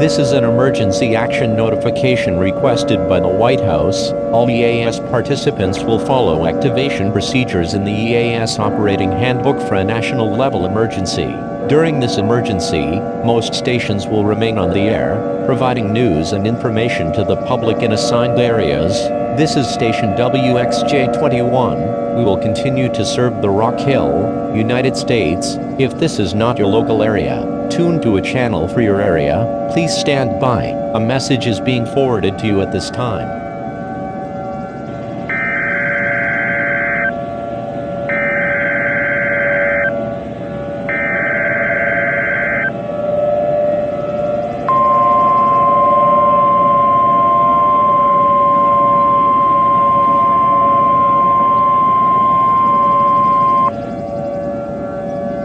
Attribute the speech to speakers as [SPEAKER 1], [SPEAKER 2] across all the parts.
[SPEAKER 1] This is an emergency action notification requested by the White House. All EAS participants will follow activation procedures in the EAS Operating Handbook for a national level emergency. During this emergency, most stations will remain on the air, providing news and information to the public in assigned areas. This is station WXJ21. We will continue to serve the Rock Hill, United States. If this is not your local area, tune to a channel for your area. Please stand by. A message is being forwarded to you at this time.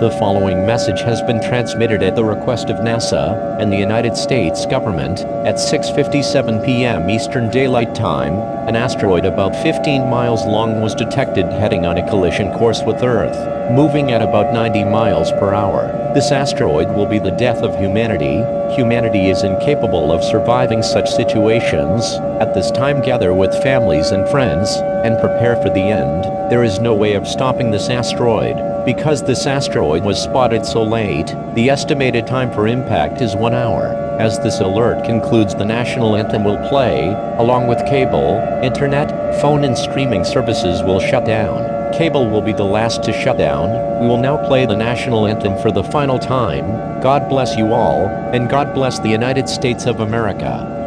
[SPEAKER 1] The following message has been transmitted at the request of NASA and the United States government at 6:57 p.m. Eastern Daylight Time. An asteroid about 15 miles long was detected heading on a collision course with Earth, moving at about 90 miles per hour. This asteroid will be the death of humanity. Humanity is incapable of surviving such situations. At this time, gather with families and friends and prepare for the end. There is no way of stopping this asteroid. Because this asteroid was spotted so late, the estimated time for impact is 1 hour. As this alert concludes, the national anthem will play, along with cable, internet, phone and streaming services will shut down. Cable will be the last to shut down. We will now play the national anthem for the final time. God bless you all, and God bless the United States of America.